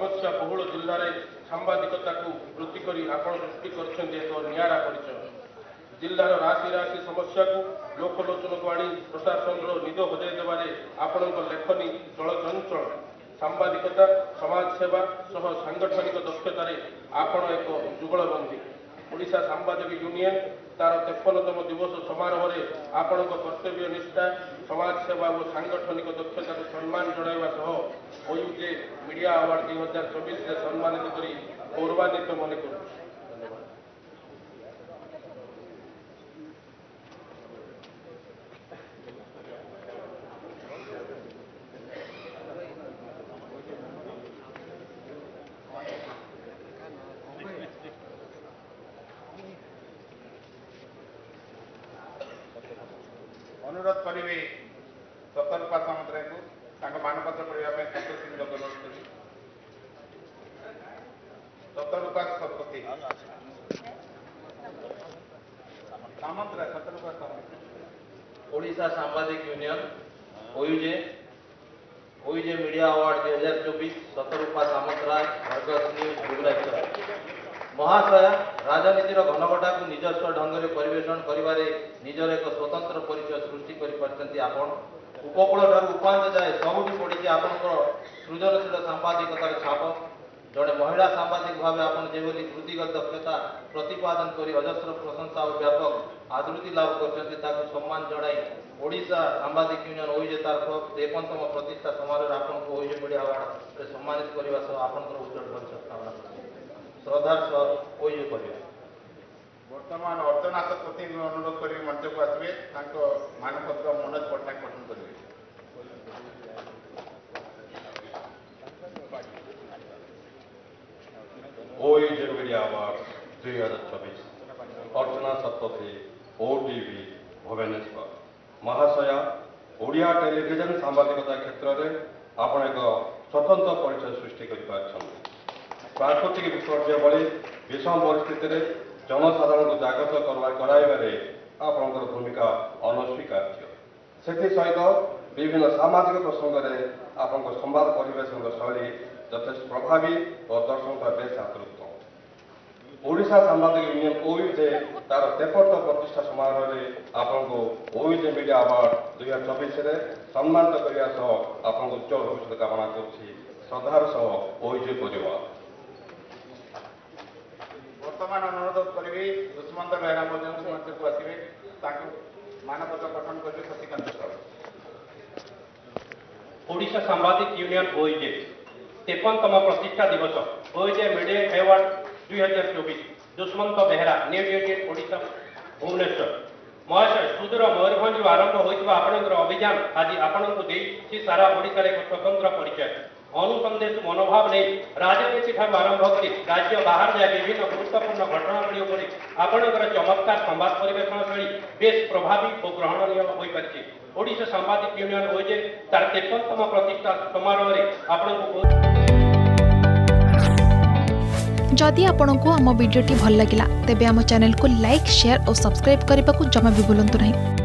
समस्या बहुल जिले में सांबादिकता को वृद्धि कर सृष्टि कर एक निरा परिचय जिलार राशि राशि समस्या को लोकलोचन को आनी प्रशासन निद हजाई देवे आपण लेखनी चलचंचल सांबादिकता समाज सेवा सह सांगठनिक दक्षतार आपण एक जुगलबंदी ओडिशा सांबादिक यूनियन तार 53तम दिवस समारोह में आपण कर्तव्य निष्ठा समाज सेवा और सांगठनिक दक्षता को सम्मान जणाइवा सह ओयूजे मीडिया अवार्ड 2024 में सम्मानित कर गौरवान्वित मन कर अनुरोध करेंगे सतर्कता सामंतराय को मानपत्र पढ़ाई संतोष सिंह अनुरोध करें सतर्कता शतपथी सामंतराय सतर्कता ओडिशा सांबादिक union OUJ media award 2024 Satarupa Samantaray Argus news Bhubaneswar महाशया राजनीतिर घनघटा को निजस्व ढंग से परिवेशन करिबारे निजर एक स्वतंत्र परिचय सृष्टि कर आपण उपकूल ठार उपांत जाए सबुठी पड़ी आपंकर सृजनशील सांबादिकतार छाप जड़े महिला सांबादिक भाव आपन जेभली कृतिगत दक्षता प्रतिपादन कर अजस्र प्रशंसा और व्यापक आदृति लाभ कर सम्मान जड़ाई ओडिशा सांबादिक यूनियन ओयूजे तार 53तम प्रतिष्ठा समारोह आपन को ओयूजे मीडिया अवार्ड सम्मानित करने सह आपंकर उज्जवल भविष्य कामना श्रद्धार सह ओयूजे कर वर्तमान अर्चना शतपथी अनुरोध कर मंच को आसवे मानपत्र मनोज पट्टनायक पठन करेंगे ओयूजे मीडिया अवार्ड 2024 अर्चना शतपथी ओटीवी भुवनेश्वर महाशया ओडिया टेलीविजन सांबादिकता क्षेत्र में आपण एक स्वतंत्र परिचय सृष्टि कर प्राकृतिक विपर्य भली विषम परिस्थिति में जनसाधारण को जागृत कराइबारे आपणकर भूमिका अनस्वीकार्य सहित विभिन्न सामाजिक प्रसंग में आपण संवाद परिवेशन शैली यथेष प्रभावी और दर्शक बेस आदृत ओडिशा सांबादिक यूनियन ओयूजे तार 53 प्रतिष्ठा समारोह में आपण को ओयूजे मीडिया अवार्ड 2024 में सम्मानित करने सह आपण उज्जवल भविष्य कामना कर श्रद्धार सह ओयूजे परिवार वर्तमान अनुरोध करेंगे दुष्मंत बेहरा मंच को आसवे मानपत्र पठन करेंगे शशिकांत साहू ओडिशा सांबादिक यूनियन ओयूजे 53तम प्रतिष्ठा दिवस OUJ media award 2024 Dushmanta Behera news 88 Odisha Bhubaneswar महाशय सुदूर मयूरभंज आरंभ होता आपणकर अभियान आज आपण को सारा ओडिशा एक स्वतंत्र परिचय अनुसंदेश मनोभाव नहीं राजनीति ठार आरंभ कर राज्य बाहर जाए विभिन्न गुरुत्वपूर्ण घटनावली आपणकर चमत्कार संवाद परिवेशन शैली बेस प्रभावी और ग्रहणीय हो पार्टी ओडिशा सांबादिक यूनियन ओयूजे तार 53तम प्रतिष्ठा समारोह में आपको जदि आपंक आम भिडी भल लगा तेब आम चैनल को लाइक शेयर और सब्सक्राइब करने को जमा भी भूलु नहीं।